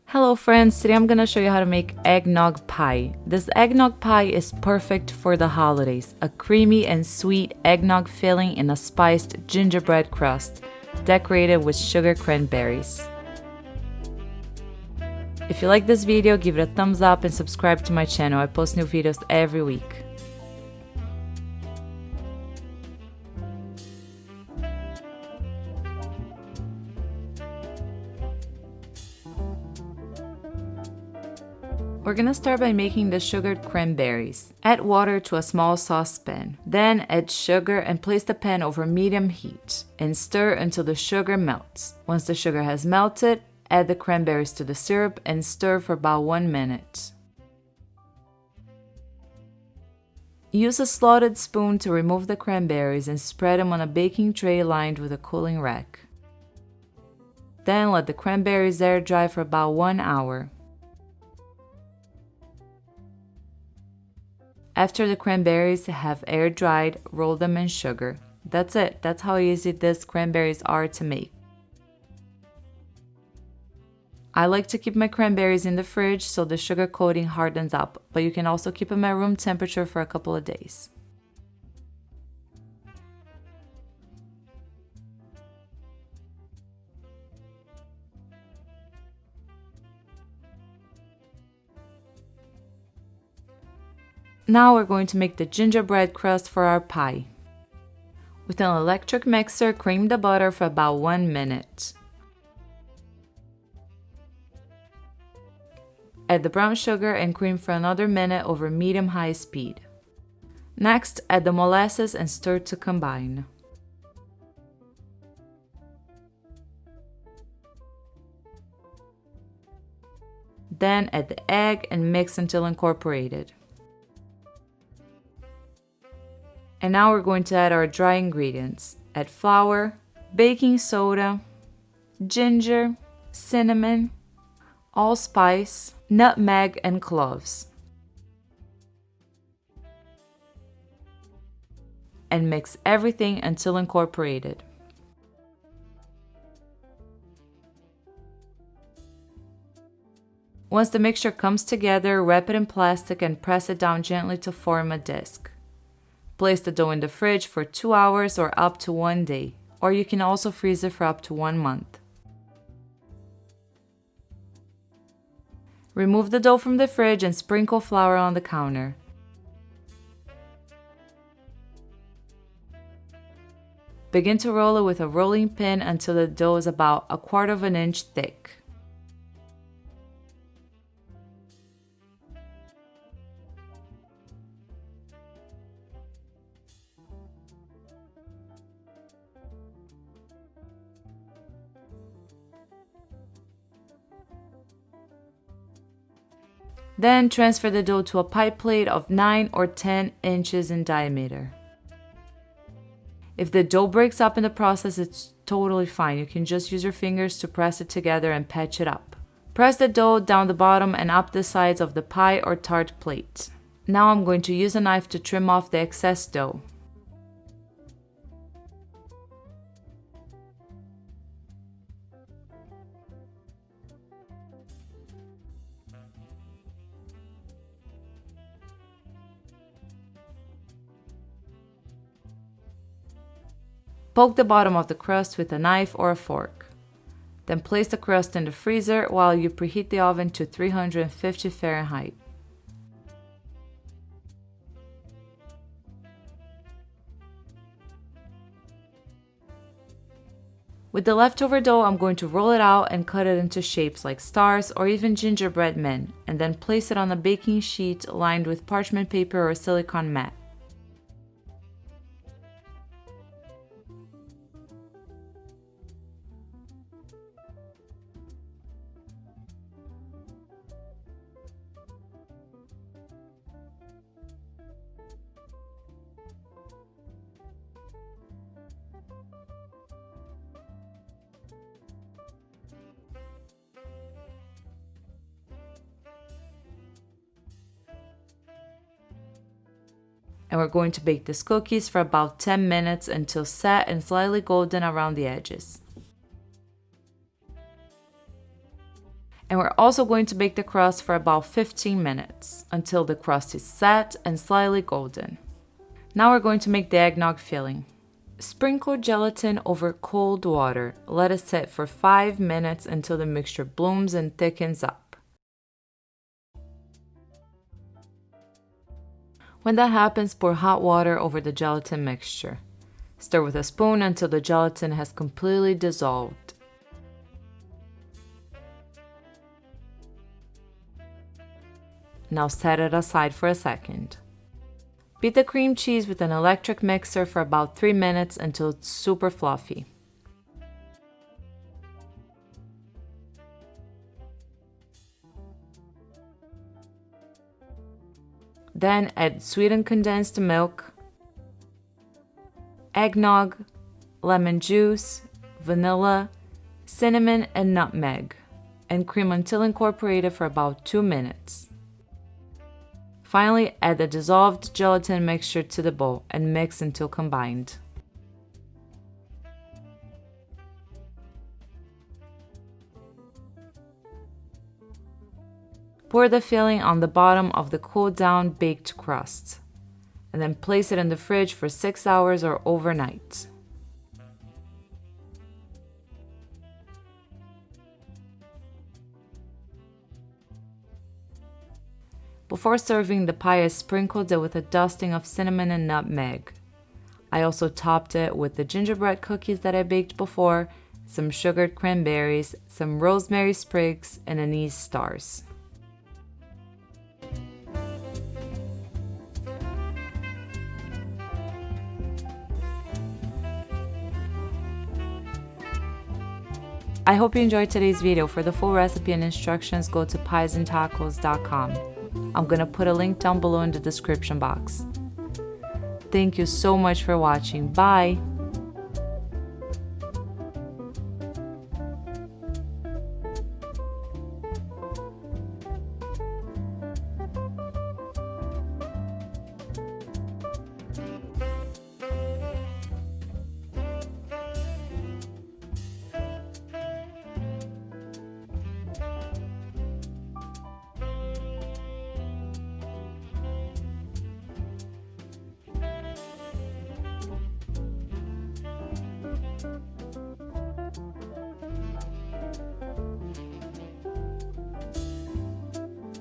Hello friends, today I'm gonna show you how to make eggnog pie. This eggnog pie is perfect for the holidays. A creamy and sweet eggnog filling in a spiced gingerbread crust, decorated with sugar cranberries. If you like this video, give it a thumbs up and subscribe to my channel. I post new videos every week. We're gonna start by making the sugared cranberries. Add water to a small saucepan. Then add sugar and place the pan over medium heat and stir until the sugar melts. Once the sugar has melted, add the cranberries to the syrup and stir for about 1 minute. Use a slotted spoon to remove the cranberries and spread them on a baking tray lined with a cooling rack. Then let the cranberries air dry for about 1 hour. After the cranberries have air dried, roll them in sugar. That's it. That's how easy these cranberries are to make. I like to keep my cranberries in the fridge so the sugar coating hardens up, but you can also keep them at room temperature for a couple of days. Now we're going to make the gingerbread crust for our pie. With an electric mixer, cream the butter for about 1 minute. Add the brown sugar and cream for another minute over medium-high speed. Next, add the molasses and stir to combine. Then add the egg and mix until incorporated. And now we're going to add our dry ingredients. Add flour, baking soda, ginger, cinnamon, allspice, nutmeg, and cloves. And mix everything until incorporated. Once the mixture comes together, wrap it in plastic and press it down gently to form a disc. Place the dough in the fridge for 2 hours or up to 1 day, or you can also freeze it for up to 1 month. Remove the dough from the fridge and sprinkle flour on the counter. Begin to roll it with a rolling pin until the dough is about 1/4 of an inch thick. Then transfer the dough to a pie plate of 9 or 10 inches in diameter. If the dough breaks up in the process, it's totally fine. You can just use your fingers to press it together and patch it up. Press the dough down the bottom and up the sides of the pie or tart plate. Now I'm going to use a knife to trim off the excess dough. Poke the bottom of the crust with a knife or a fork. Then place the crust in the freezer while you preheat the oven to 350 Fahrenheit. With the leftover dough, I'm going to roll it out and cut it into shapes like stars or even gingerbread men, and then place it on a baking sheet lined with parchment paper or silicone mat. And we're going to bake these cookies for about 10 minutes until set and slightly golden around the edges. And we're also going to bake the crust for about 15 minutes until the crust is set and slightly golden. Now we're going to make the eggnog filling. Sprinkle gelatin over cold water. Let it sit for 5 minutes until the mixture blooms and thickens up. When that happens, pour hot water over the gelatin mixture. Stir with a spoon until the gelatin has completely dissolved. Now set it aside for a second. Beat the cream cheese with an electric mixer for about 3 minutes until it's super fluffy. Then add sweetened condensed milk, eggnog, lemon juice, vanilla, cinnamon, and nutmeg, and cream until incorporated for about 2 minutes. Finally, add the dissolved gelatin mixture to the bowl and mix until combined. Pour the filling on the bottom of the cooled-down baked crust, and then place it in the fridge for 6 hours or overnight. Before serving, the pie, I sprinkled it with a dusting of cinnamon and nutmeg. I also topped it with the gingerbread cookies that I baked before, some sugared cranberries, some rosemary sprigs, and anise stars. I hope you enjoyed today's video. For the full recipe and instructions, go to piesandtacos.com. I'm gonna put a link down below in the description box. Thank you so much for watching. Bye!